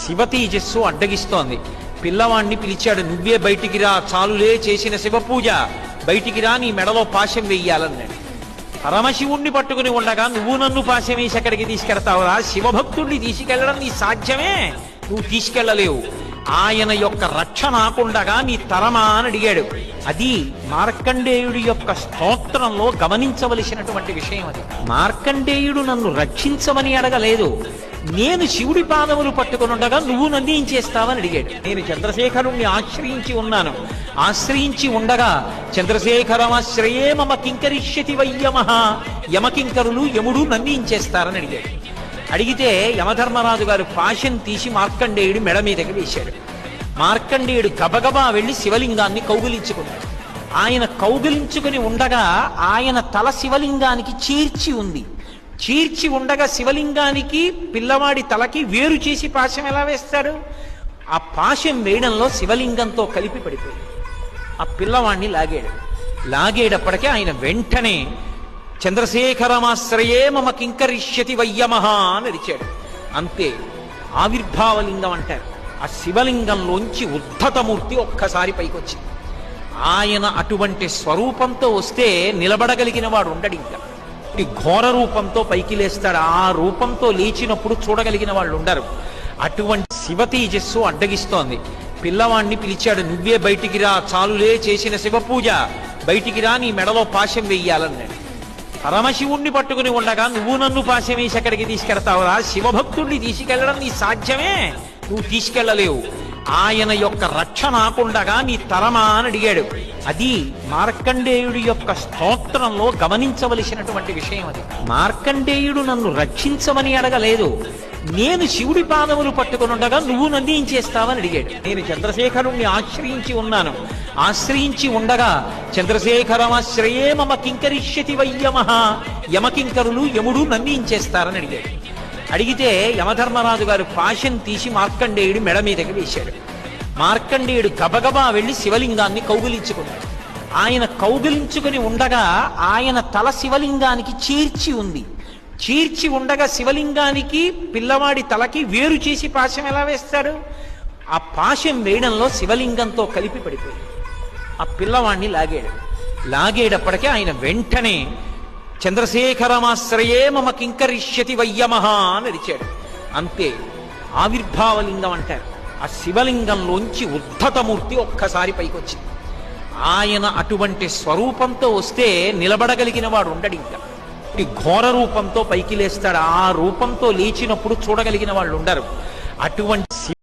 శివతేజస్సు అడ్డగిస్తోంది. పిల్లవాణ్ణి పిలిచాడు, నువ్వే బయటికి రా, చాలులే చేసిన శివ పూజ, బయటికి రా, నీ మెడలో పాశం వెయ్యాలన్నాడు. పరమశివుణ్ణి పట్టుకుని ఉండగా నువ్వు నన్ను పాశం వేసి ఎక్కడికి తీసుకెడతావురా? శివభక్తుడిని తీసుకెళ్లడం నీ సాధ్యమే? నువ్వు తీసుకెళ్లలేవు. ఆయన యొక్క రక్ష నాకుండగా నీ తరమా అని అడిగాడు. అది మార్కండేయుడి యొక్క స్తోత్రంలో గమనించవలసినటువంటి విషయం. అది మార్కండేయుడు నన్ను రక్షించమని అడగలేదు, నేను శివుడి పాదములు పట్టుకుని ఉండగా నువ్వు నన్ను ఏం చేస్తావని అడిగాడు. నేను చంద్రశేఖరుణ్ణి ఆశ్రయించి ఉన్నాను, ఆశ్రయించి ఉండగా చంద్రశేఖరమాశ్రయే మమ కింకరిష్యతి వయ్యమః, యమకింకరులు యముడు నన్ను ఏం చేస్తారని అడిగాడు. అడిగితే యమధర్మరాజు గారు పాశం తీసి మార్కండేయుడి మెడ మీదకి వేశాడు. మార్కండేయుడు గబగబా వెళ్లి శివలింగాన్ని కౌగిలించుకున్నాడు. ఆయన కౌగిలించుకుని ఉండగా ఆయన తల శివలింగానికి చీర్చి ఉంది. చీర్చి ఉండగా శివలింగానికి పిల్లవాడి తలకి వేరు చేసి పాశం ఎలా వేస్తాడు? ఆ పాశం వేయడంలో శివలింగంతో కలిపి పడిపోయింది. ఆ పిల్లవాడిని లాగాడు. లాగేటప్పటికే ఆయన వెంటనే చంద్రశేఖరమాశ్రయే మమ కింకరిష్యతి వయ్యమః అని అరిచాడు. అంతే, ఆవిర్భావలింగం అంటారు. ఆ శివలింగంలోంచి ఉద్ధతమూర్తి ఒక్కసారి పైకొచ్చింది. ఆయన అటువంటి స్వరూపంతో వస్తే నిలబడగలిగిన వాడు ఉండడు. ఇంకా ఘోర రూపంతో పైకి లేస్తాడు. ఆ రూపంతో లేచినప్పుడు చూడగలిగిన వాళ్ళు ఉండరు. అటువంటి శివతేజస్సు అడ్డగిస్తోంది. పిల్లవాణ్ణి పిలిచాడు, నువ్వే బయటికి రా, చాలులే చేసిన శివ పూజ, బయటికి రా, నీ మెడలో పాశం వెయ్యాలన్నాడు. పరమశివుణ్ణి పట్టుకుని ఉండగా నువ్వు నన్ను పాశం వేసి ఎక్కడికి తీసుకెడతావురా? శివభక్తుడిని తీసుకెళ్లడం నీ సాధ్యమే? నువ్వు తీసుకెళ్లలేవు. ఆయన యొక్క రక్ష నాకుండగా నీ తరమా అని అడిగాడు. అది మార్కండేయుడి యొక్క స్తోత్రంలో గమనించవలసినటువంటి విషయం. అది మార్కండేయుడు నన్ను రక్షించమని అడగలేదు, నేను శివుడి పాదములు పట్టుకుని ఉండగా నువ్వు నన్ను ఏం చేస్తావని అడిగాడు. నేను చంద్రశేఖరుణ్ణి ఆశ్రయించి ఉన్నాను, ఆశ్రయించి ఉండగా చంద్రశేఖరమాశ్రయే మమ కింకరిష్యతి వయ్యమః, యమకింకరులు యముడు నన్ను ఏం చేస్తారని అడిగాడు. అడిగితే యమధర్మరాజు గారు పాశం తీసి మార్కండేయుడి మెడ మీదకి వేశాడు. మార్కండేయుడు గబగబా వెళ్లి శివలింగాన్ని కౌగిలించుకున్నాడు. ఆయన కౌగిలించుకుని ఉండగా ఆయన తల శివలింగానికి చీర్చి ఉంది. చీర్చి ఉండగా శివలింగానికి పిల్లవాడి తలకి వేరు చేసి పాశం ఎలా వేస్తాడు? ఆ పాశం వేయడంలో శివలింగంతో కలిపి పడిపోయింది. ఆ పిల్లవాణ్ణి లాగాడు. లాగేటప్పటికే ఆయన వెంటనే చంద్రశేఖరమాశ్రయే మమ కింకరిష్యతి వయ్యమః అని అరిచాడు. అంతే, ఆవిర్భావలింగం అంటారు. ఆ శివలింగంలోంచి ఉద్ధతమూర్తి ఒక్కసారి పైకొచ్చింది. ఆయన అటువంటి స్వరూపంతో వస్తే నిలబడగలిగిన వాడు ఉండడు. ఇంకా ఘోర రూపంతో పైకి లేస్తాడు. ఆ రూపంతో లేచినప్పుడు చూడగలిగిన వాళ్ళు ఉండరు. అటువంటి